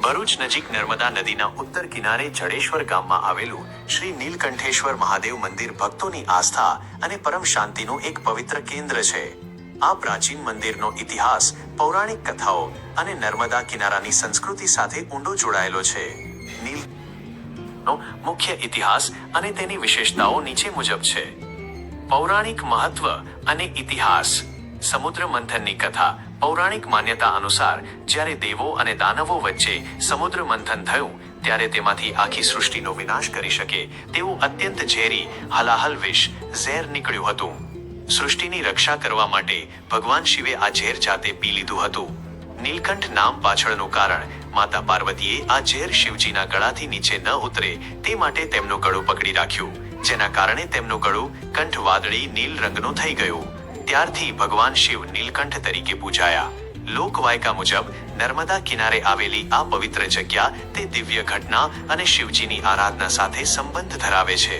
ભરૂચ નજીક નર્મદા નદીના ઉત્તર કિનારે જડેશ્વર ગામમાં આવેલું શ્રી નીલકંઠેશ્વર મહાદેવ મંદિર ભક્તોની આસ્થા અને પરમ શાંતિનું એક પવિત્ર કેન્દ્ર છે. આ પ્રાચીન મંદિરનો ઇતિહાસ, પૌરાણિક કથાઓ અને નર્મદા કિનારાની સંસ્કૃતિ સાથે ઊંડો જોડાયેલો છે. નીલનો મુખ્ય ઇતિહાસ અને તેની વિશેષતાઓ નીચે મુજબ છે. પૌરાણિક મહત્વ અને ઇતિહાસ. સમુદ્ર મંથનની કથા. પૌરાણિક માન્યતા અનુસાર જ્યારે દેવો અને દાનવો વચ્ચે સમુદ્ર મંથન થયું ત્યારે તેમાંથી આખી સૃષ્ટિનો વિનાશ કરી શકે તેવું અત્યંત ઝેરી હલાહલ વિષ ઝેર નીકળ્યું હતું. સૃષ્ટિની રક્ષા કરવા માટે ભગવાન શિવે આ ઝેર જાતે પી લીધું હતું. નીલકંઠ નામ પાછળનું કારણ, માતા પાર્વતીએ આ ઝેર શિવજીના ગળાથી નીચે ન ઉતરે તે માટે તેમનું ગળું પકડી રાખ્યું, જેના કારણે તેમનું ગળું કંઠ વાદળી નીલ રંગનું થઈ ગયું. ત્યારથી ભગવાન શિવ નીલકંઠ તરીકે પૂજાયા. લોકવાયકા મુજબ નર્મદા કિનારે આવેલી આ પવિત્ર જગ્યા તે દિવ્ય ઘટના અને શિવજીની આરાધના સાથે સંબંધ ધરાવે છે.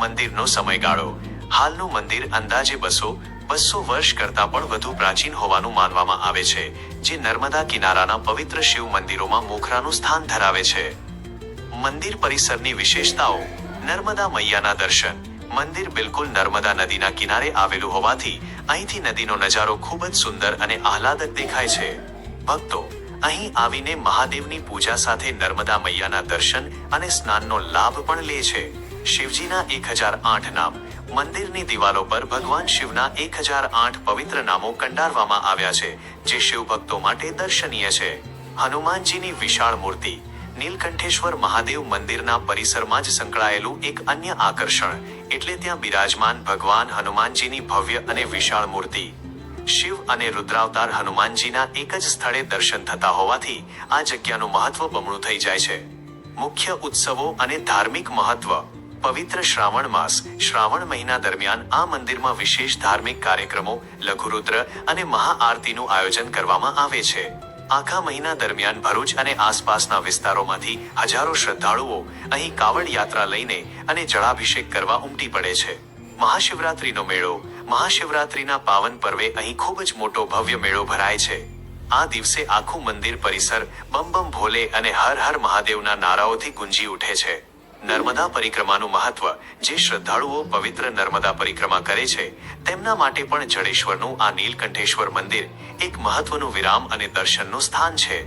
મંદિરનો સમયગાળો. હાલનું મંદિર અંદાજે 200 વર્ષ કરતાં પણ વધુ પ્રાચીન હોવાનું માનવામાં આવે છે, જે નર્મદા કિનારાના પવિત્ર શિવ મંદિરોમાં મોખરાનું સ્થાન ધરાવે છે. મંદિર પરિસરની વિશેષતાઓ. નર્મદા મૈયાના દર્શન. મંદિર બિલકુલ નર્મદા નદીના કિનારે આવેલું હોવાથી અહીંથી નદીનો નજારો ખૂબ જ સુંદર અને આહલાદક દેખાય છે. ભક્તો અહીં આવીને મહાદેવની પૂજા સાથે નર્મદા મૈયાના દર્શન અને સ્નાનનો લાભ પણ લે છે. શિવજીના 1008 નામ. મંદિરની દિવાલો પર ભગવાન શિવના 1008 પવિત્ર નામો કંડારવામાં આવ્યા છે, જે શિવ ભક્તો માટે દર્શનીય છે. હનુમાનજીની વિશાળ મૂર્તિ. નીલકંઠેશ્વર મહાદેવ મંદિરના પરિસરમાં જ સંકળાયેલું એક અન્ય આકર્ષણ એટલે ત્યાં બિરાજમાન ભગવાન હનુમાનજીની ભવ્ય અને વિશાળ મૂર્તિ. શિવ અને રુદ્રાવતાર હનુમાનજીના એક જ સ્થળે દર્શન થતા હોવાથી આ જગ્યાનું મહત્વ બમણું થઈ જાય છે. મુખ્ય ઉત્સવો અને ધાર્મિક મહત્વ. પવિત્ર શ્રાવણ માસ. શ્રાવણ મહિના દરમિયાન આ મંદિરમાં વિશેષ ધાર્મિક કાર્યક્રમો, લઘુરુદ્ર અને મહાઆરતીનું આયોજન કરવામાં આવે છે. આખા મહિના દરમિયાન ભરૂચ અને આસપાસના વિસ્તારોમાંથી હજારો શ્રદ્ધાળુઓ અહીં કાવડ યાત્રા લઈને અને જળાભિષેક કરવા ઉમટી પડે છે. મહાશિવરાત્રીનો મેળો. મહાશિવરાત્રીના પાવન પર્વે અહીં ખૂબ જ મોટો ભવ્ય મેળો ભરાય છે. આ દિવસે આખું મંદિર પરિસર બમ બમ ભોલે અને હર હર મહાદેવના નારાઓથી ગુંજી ઉઠે છે. નર્મદા પરિક્રમાનું મહત્વ. જે શ્રદ્ધાળુઓ પવિત્ર નર્મદા પરિક્રમા કરે છે તેમના માટે પણ જડેશ્વરનું આ નીલકંઠેશ્વર મંદિર એક મહત્વનું વિરામ અને દર્શનનું સ્થાન છે.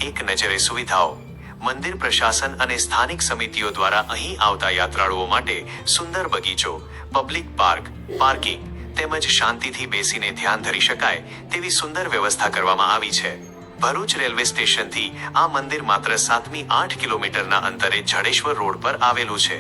એક નજરે સુવિધાઓ. મંદિર પ્રશાસન અને સ્થાનિક સમિતિઓ દ્વારા અહીં આવતા યાત્રાળુઓ માટે સુંદર બગીચો, પબ્લિક પાર્ક, પાર્કિંગ તેમજ શાંતિથી બેસીને ધ્યાન ધરી શકાય તેવી સુંદર વ્યવસ્થા કરવામાં આવી છે. ભરૂચ રેલવે સ્ટેશનથી આ મંદિર માત્ર 7મી 8 કિલોમીટરના અંતરે જડેશ્વર રોડ પર આવેલું છે.